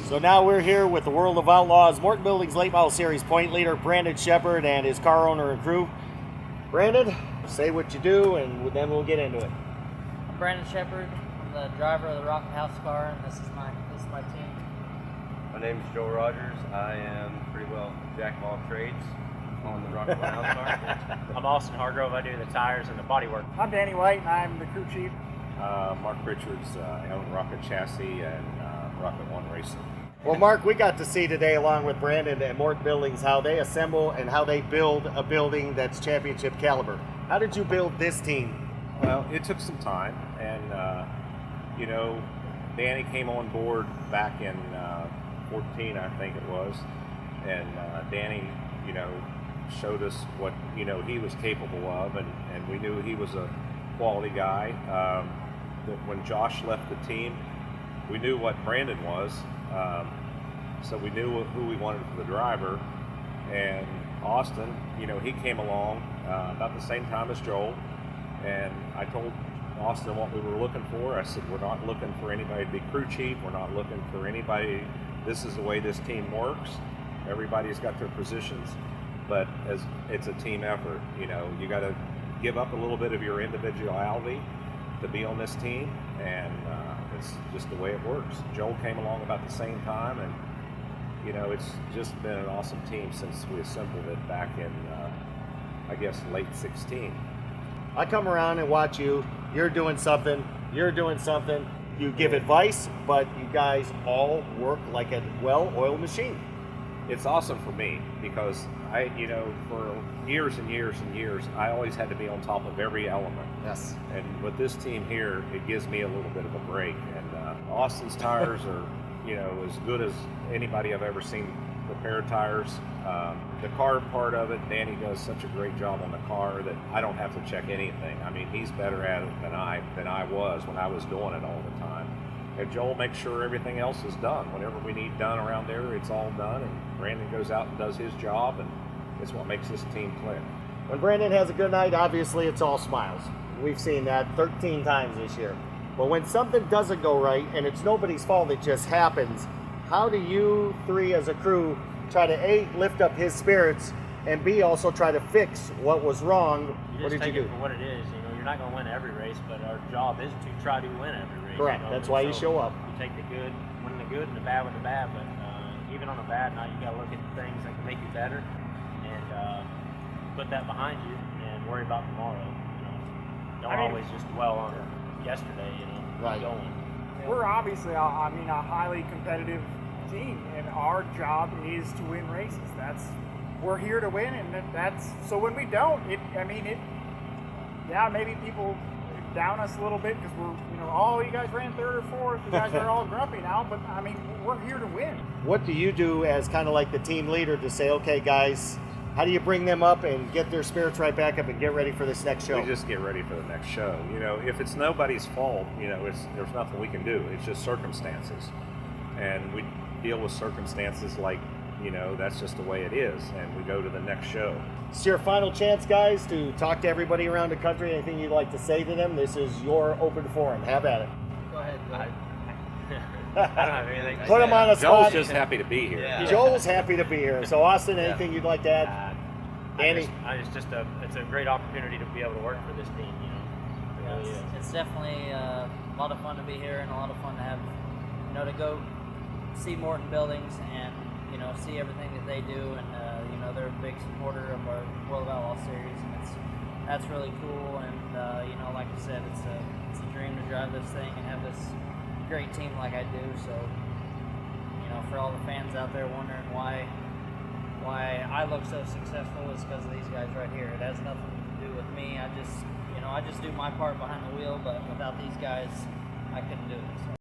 So now we're here with the World of Outlaws Morton Buildings Late Model Series point leader Brandon Sheppard and his car owner and crew. Brandon, say what you do and then we'll get into it. I'm Brandon Sheppard. I'm the driver of the Rocket House car, and this is my team. My name is Joel Rogers. I am pretty well jack of all trades on the Rocket1 House car. I'm Austin Hargrove. I do the tires and the body work. I'm Danny White, and I'm the crew chief. Mark Richards, I own Rocket Chassis and Rocket1 Racing. Well, Mark, we got to see today, along with Brandon and Morton Buildings, how they assemble and how they build a building that's championship caliber. How did you build this team? Well, it took some time, and you know, Danny came on board back in 14, I think it was, and Danny, you know, showed us what, you know, he was capable of, and we knew he was a quality guy. That when Josh left the team, we knew what Brandon was, so we knew who we wanted for the driver. And Austin, you know, he came along about the same time as Joel, and I told Austin what we were looking for. I said, we're not looking for anybody to be crew chief, we're not looking for anybody, this is the way this team works. Everybody's got their positions, but as it's a team effort, you know, you got to give up a little bit of your individuality to be on this team, and it's just the way it works. Joel came along about the same time, and you know, it's just been an awesome team since we assembled it back in I guess late 16. I come around and watch you, you're doing something, you give advice, but you guys all work like a well-oiled machine. It's awesome for me because I, you know, for years and years and years, I always had to be on top of every element. Yes. And with this team here, it gives me a little bit of a break. And Austin's tires are, you know, as good as anybody I've ever seen prepare tires. The car part of it, Danny does such a great job on the car that I don't have to check anything. I mean, he's better at it than I was when I was doing it all the time. And Joel makes sure everything else is done. Whatever we need done around there, it's all done. And Brandon goes out and does his job, and it's what makes this team click. When Brandon has a good night, obviously it's all smiles. We've seen that 13 times this year. But when something doesn't go right, and it's nobody's fault, it just happens, how do you three as a crew try to A, lift up his spirits, and B, also try to fix what was wrong? You just take it for what it is. You know, you're not going to win every race, but our job is to try to win every race. Correct. You know? That's why you show up. You take the good, win the good, and the bad with the bad. But even on a bad night, you got to look at the things that can make you better, and put that behind you, and worry about tomorrow. You know, don't always just dwell on yesterday. You know, right. Keep going. We're obviously, a highly competitive team, and our job is to win races. We're here to win, and that's so. When we don't, maybe people down us a little bit because we're, you know, oh, you guys ran third or fourth, you guys are all grumpy now. But I mean, we're here to win. What do you do as kind of like the team leader to say, okay, guys, how do you bring them up and get their spirits right back up and get ready for this next show? We just get ready for the next show. You know, if it's nobody's fault, you know, there's nothing we can do. It's just circumstances, and we deal with circumstances like, you know, that's just the way it is, and we go to the next show. It's your final chance, guys, to talk to everybody around the country. Anything you'd like to say to them? This is your open forum. Have at it. Go ahead. I don't have anything to Put him on a spot. Joel's just happy to be here. Yeah. Joel's happy to be here. So, Austin, anything you'd like to add? Danny? It's a great opportunity to be able to work for this team. You know, it really is. It's definitely a lot of fun to be here, and a lot of fun to have, you know, to go see Morton Buildings and, you know, see everything that they do, and you know, they're a big supporter of our World of Outlaws series, and that's really cool. And you know, like I said, it's a dream to drive this thing and have this great team like I do. So, you know, for all the fans out there wondering why I look so successful, is because of these guys right here. It has nothing to do with me. I just do my part behind the wheel, but without these guys, I couldn't do it. So.